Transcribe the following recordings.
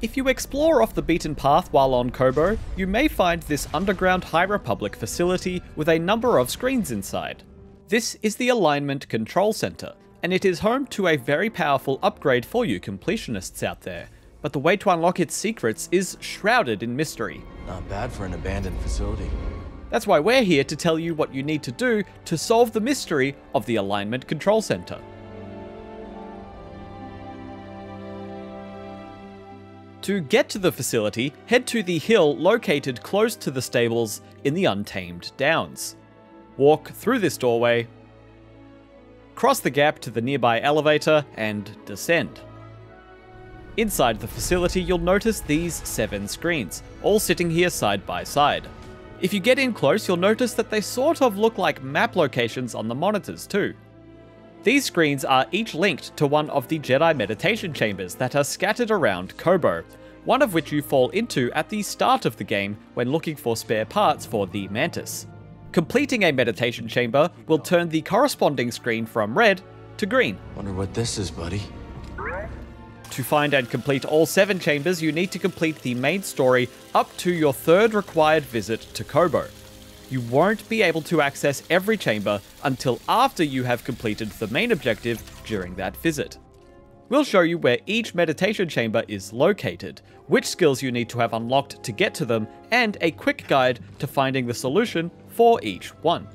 If you explore off the beaten path while on Koboh, you may find this underground High Republic facility with a number of screens inside. This is the Alignment Control Center, and it is home to a very powerful upgrade for you completionists out there, but the way to unlock its secrets is shrouded in mystery. Not bad for an abandoned facility. That's why we're here to tell you what you need to do to solve the mystery of the Alignment Control Center. To get to the facility, head to the hill located close to the stables in the Untamed Downs. Walk through this doorway, cross the gap to the nearby elevator, and descend. Inside the facility, you'll notice these 7 screens, all sitting here side by side. If you get in close, you'll notice that they sort of look like map locations on the monitors too. These screens are each linked to one of the Jedi Meditation Chambers that are scattered around Koboh, one of which you fall into at the start of the game when looking for spare parts for the Mantis. Completing a meditation chamber will turn the corresponding screen from red to green. Wonder what this is, buddy. To find and complete all 7 chambers, you need to complete the main story up to your 3rd required visit to Koboh. You won't be able to access every chamber until after you have completed the main objective during that visit. We'll show you where each meditation chamber is located, which skills you need to have unlocked to get to them, and a quick guide to finding the solution for each one.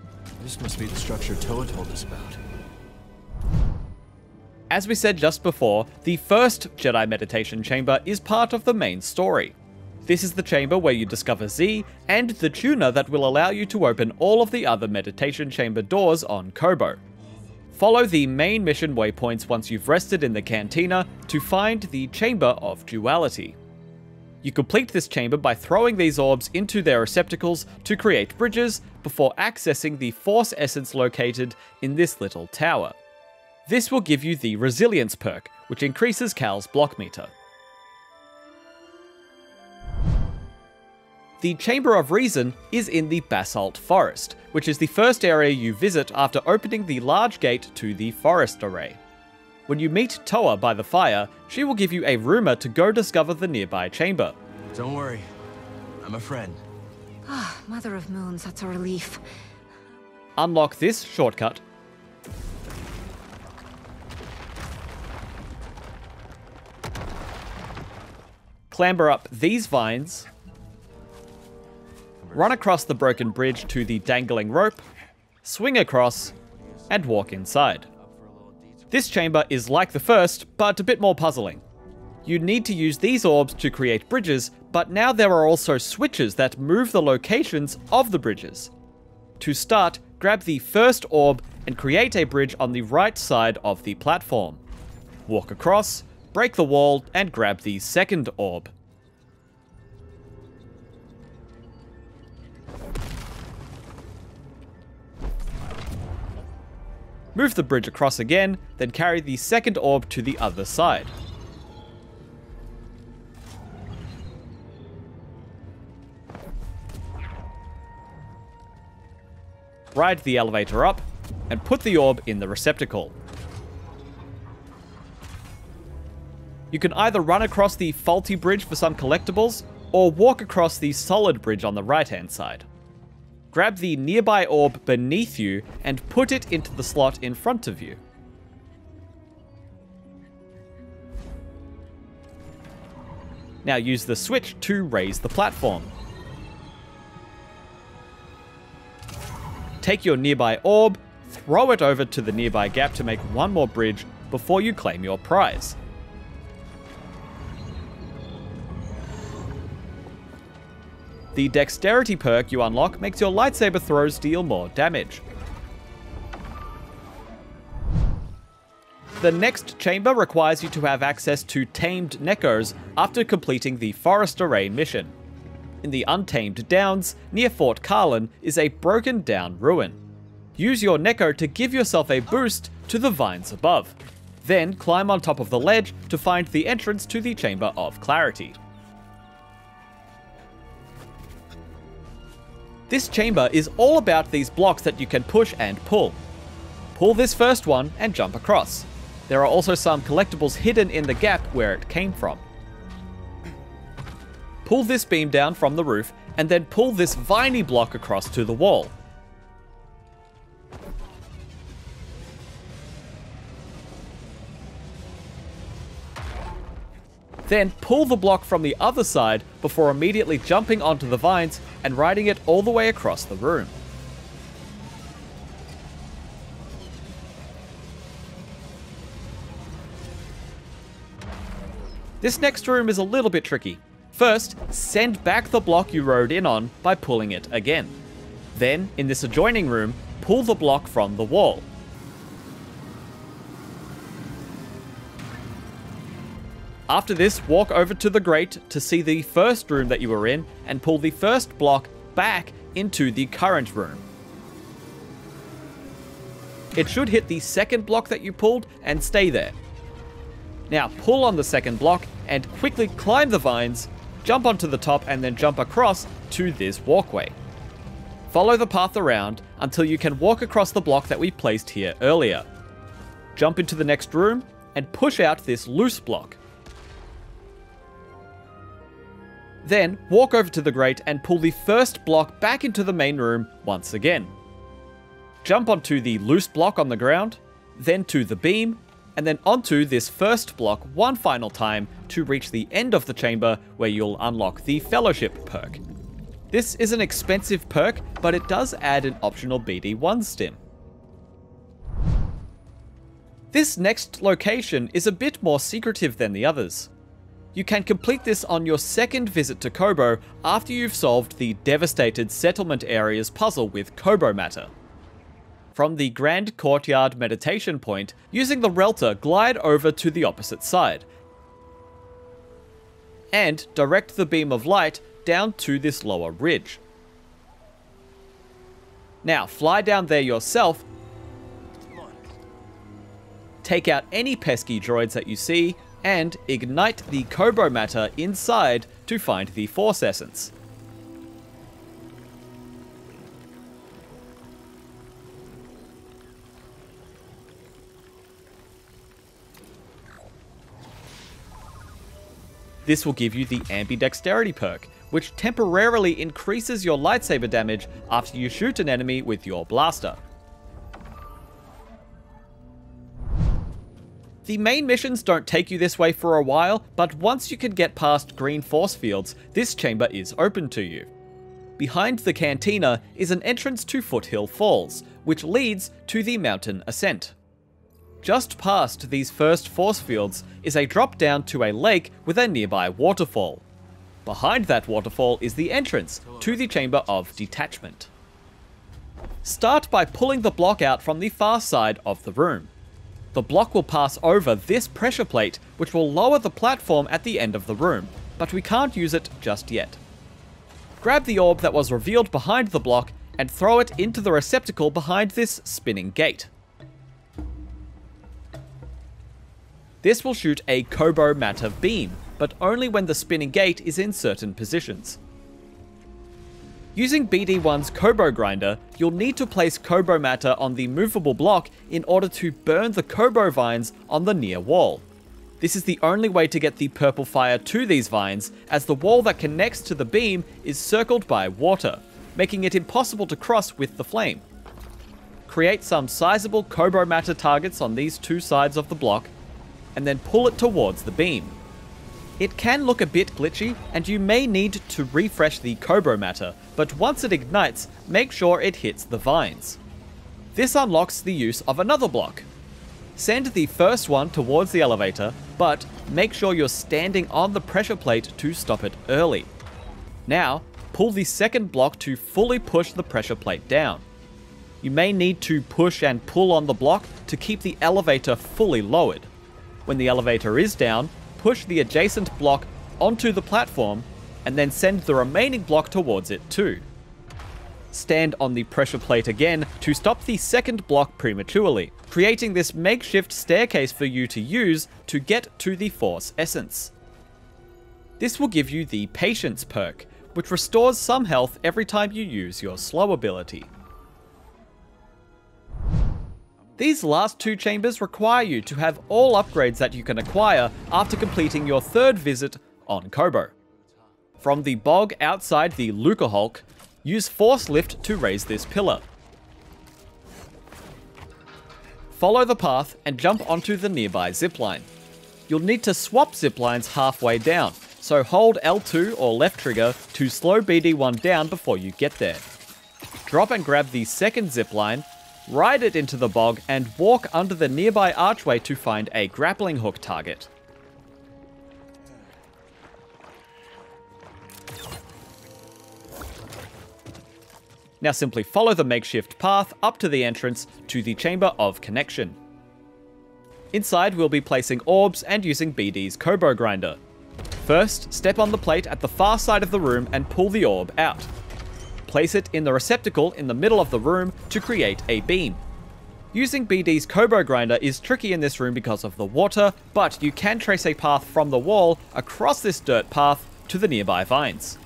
This must be the structure Toa told us about. As we said just before, the first Jedi Meditation Chamber is part of the main story. This is the chamber where you discover Z and the tuner that will allow you to open all of the other meditation chamber doors on Koboh. Follow the main mission waypoints once you've rested in the cantina to find the Chamber of Duality. You complete this chamber by throwing these orbs into their receptacles to create bridges before accessing the Force Essence located in this little tower. This will give you the Resilience perk, which increases Cal's block meter. The Chamber of Reason is in the Basalt Forest, which is the first area you visit after opening the large gate to the forest array. When you meet Toa by the fire, she will give you a rumor to go discover the nearby chamber. Don't worry, I'm a friend. Ah, Mother of Moons, that's a relief. Unlock this shortcut. Clamber up these vines. Run across the broken bridge to the dangling rope, swing across, and walk inside. This chamber is like the first, but a bit more puzzling. You need to use these orbs to create bridges, but now there are also switches that move the locations of the bridges. To start, grab the first orb and create a bridge on the right side of the platform. Walk across, break the wall, and grab the second orb. Move the bridge across again, then carry the second orb to the other side. Ride the elevator up, and put the orb in the receptacle. You can either run across the faulty bridge for some collectibles, or walk across the solid bridge on the right-hand side. Grab the nearby orb beneath you and put it into the slot in front of you. Now use the switch to raise the platform. Take your nearby orb, throw it over to the nearby gap to make one more bridge before you claim your prize. The Dexterity perk you unlock makes your lightsaber throws deal more damage. The next chamber requires you to have access to tamed Nekkos after completing the Forest Array mission. In the Untamed Downs, near Fort Karlan, is a broken down ruin. Use your Nekko to give yourself a boost to the vines above. Then climb on top of the ledge to find the entrance to the Chamber of Clarity. This chamber is all about these blocks that you can push and pull. Pull this first one and jump across. There are also some collectibles hidden in the gap where it came from. pull this beam down from the roof, and then pull this viney block across to the wall. Then pull the block from the other side before immediately jumping onto the vines and riding it all the way across the room. This next room is a little bit tricky. First, send back the block you rode in on by pulling it again. Then, in this adjoining room, pull the block from the wall. After this, walk over to the grate to see the first room that you were in and pull the first block back into the current room. It should hit the second block that you pulled and stay there. Now pull on the second block and quickly climb the vines, jump onto the top and then jump across to this walkway. Follow the path around until you can walk across the block that we placed here earlier. Jump into the next room and push out this loose block. Then walk over to the grate and pull the first block back into the main room once again. Jump onto the loose block on the ground, then to the beam, and then onto this first block one final time to reach the end of the chamber where you'll unlock the Fellowship perk. This is an expensive perk, but it does add an optional BD1 stim. This next location is a bit more secretive than the others. You can complete this on your second visit to Koboh after you've solved the devastated settlement area's puzzle with Koboh matter. From the Grand Courtyard meditation point, using the Relta, glide over to the opposite side and direct the beam of light down to this lower ridge. Now fly down there yourself, take out any pesky droids that you see, and ignite the Koboh matter inside to find the Force Essence. This will give you the Ambidexterity perk, which temporarily increases your lightsaber damage after you shoot an enemy with your blaster. The main missions don't take you this way for a while, but once you can get past green force fields, this chamber is open to you. Behind the cantina is an entrance to Foothill Falls, which leads to the mountain ascent. Just past these first force fields is a drop down to a lake with a nearby waterfall. Behind that waterfall is the entrance to the Chamber of Detachment. Start by pulling the block out from the far side of the room. The block will pass over this pressure plate, which will lower the platform at the end of the room, but we can't use it just yet. Grab the orb that was revealed behind the block and throw it into the receptacle behind this spinning gate. This will shoot a Koboh matter beam, but only when the spinning gate is in certain positions. Using BD1's Koboh grinder, you'll need to place Koboh matter on the movable block in order to burn the Koboh vines on the near wall. This is the only way to get the purple fire to these vines, as the wall that connects to the beam is circled by water, making it impossible to cross with the flame. Create some sizable Koboh matter targets on these two sides of the block, and then pull it towards the beam. It can look a bit glitchy, and you may need to refresh the Koboh matter, but once it ignites, make sure it hits the vines. This unlocks the use of another block. Send the first one towards the elevator, but make sure you're standing on the pressure plate to stop it early. Now, pull the second block to fully push the pressure plate down. You may need to push and pull on the block to keep the elevator fully lowered. When the elevator is down, push the adjacent block onto the platform, and then send the remaining block towards it too. Stand on the pressure plate again to stop the second block prematurely, creating this makeshift staircase for you to use to get to the Force Essence. This will give you the Patience perk, which restores some health every time you use your slow ability. These last two chambers require you to have all upgrades that you can acquire after completing your third visit on Koboh. From the bog outside the Lucahulk, use Force Lift to raise this pillar. Follow the path and jump onto the nearby zipline. You'll need to swap ziplines halfway down, so hold L2 or left trigger to slow BD1 down before you get there. Drop and grab the second zipline, ride it into the bog, and walk under the nearby archway to find a grappling hook target. Now simply follow the makeshift path up to the entrance to the Chamber of Connection. Inside, we'll be placing orbs and using BD's Koboh grinder. First, step on the plate at the far side of the room and pull the orb out. Place it in the receptacle in the middle of the room to create a beam. Using BD's Koboh grinder is tricky in this room because of the water, but you can trace a path from the wall across this dirt path to the nearby vines.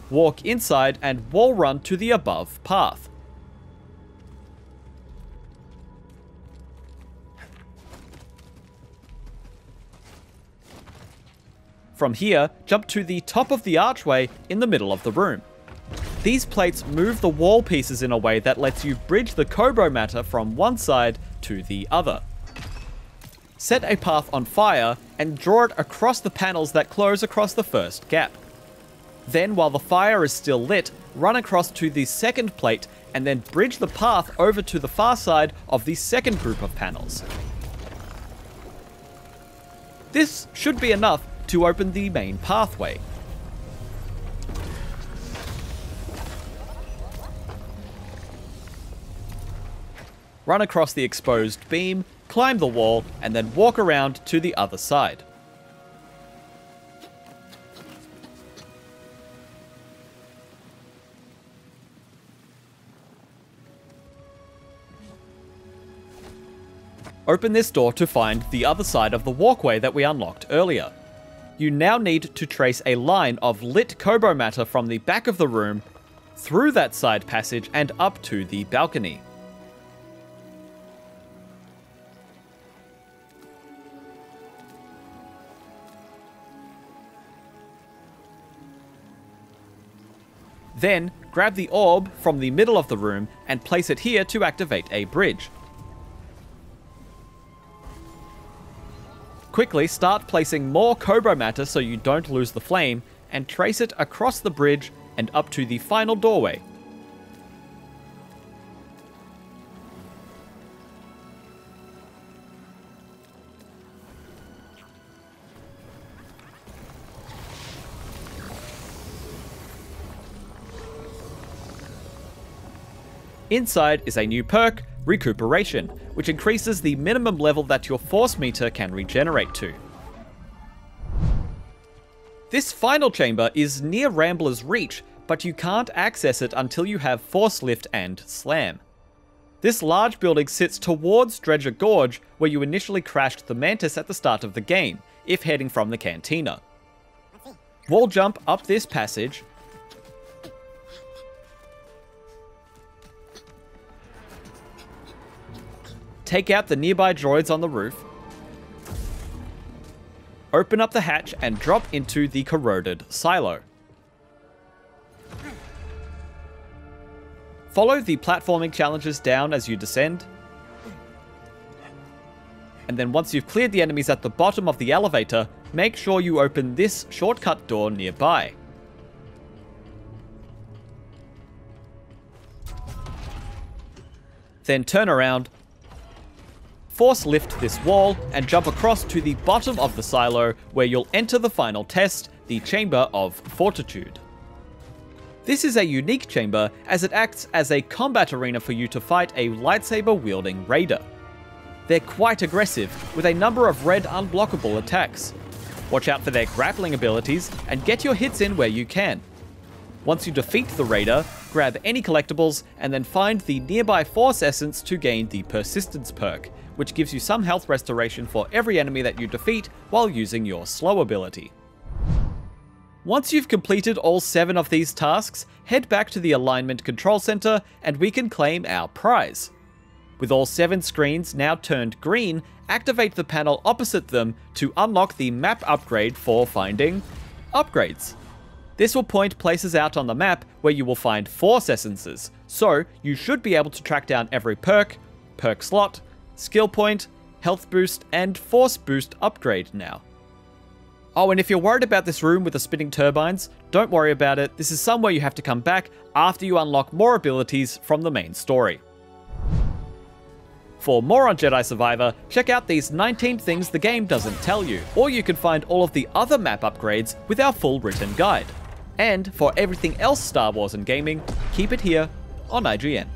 Walk inside and wall run to the above path. From here, jump to the top of the archway in the middle of the room. These plates move the wall pieces in a way that lets you bridge the Koboh matter from one side to the other. Set a path on fire and draw it across the panels that close across the first gap. Then, while the fire is still lit, run across to the second plate and then bridge the path over to the far side of the second group of panels. This should be enough to open the main pathway. Run across the exposed beam, climb the wall, and then walk around to the other side. Open this door to find the other side of the walkway that we unlocked earlier. You now need to trace a line of lit Koboh matter from the back of the room, through that side passage and up to the balcony. Then, grab the orb from the middle of the room and place it here to activate a bridge. Quickly start placing more Koboh matter so you don't lose the flame, and trace it across the bridge and up to the final doorway. Inside is a new perk, Recuperation, which increases the minimum level that your force meter can regenerate to. This final chamber is near Rambler's Reach, but you can't access it until you have Force Lift and Slam. This large building sits towards Dredger Gorge, where you initially crashed the Mantis at the start of the game, if heading from the Cantina. Wall jump up this passage, take out the nearby droids on the roof, open up the hatch and drop into the Corroded silo. Follow the platforming challenges down as you descend, and then once you've cleared the enemies at the bottom of the elevator, make sure you open this shortcut door nearby. Then turn around, Force Lift this wall, and jump across to the bottom of the silo, where you'll enter the final test, the Chamber of Fortitude. This is a unique chamber, as it acts as a combat arena for you to fight a lightsaber-wielding raider. They're quite aggressive, with a number of red unblockable attacks. Watch out for their grappling abilities, and get your hits in where you can. Once you defeat the raider, grab any collectibles, and then find the nearby Force Essence to gain the Persistence perk, which gives you some health restoration for every enemy that you defeat while using your slow ability. Once you've completed all 7 of these tasks, head back to the Alignment Control Center and we can claim our prize. With all 7 screens now turned green, activate the panel opposite them to unlock the map upgrade for finding upgrades. This will point places out on the map where you will find Force essences, so you should be able to track down every perk slot, skill point, health boost, and Force boost upgrade now. Oh, and if you're worried about this room with the spinning turbines, don't worry about it. This is somewhere you have to come back after you unlock more abilities from the main story. For more on Jedi Survivor, check out these 19 things the game doesn't tell you, or you can find all of the other map upgrades with our full written guide. And for everything else Star Wars and gaming, keep it here on IGN.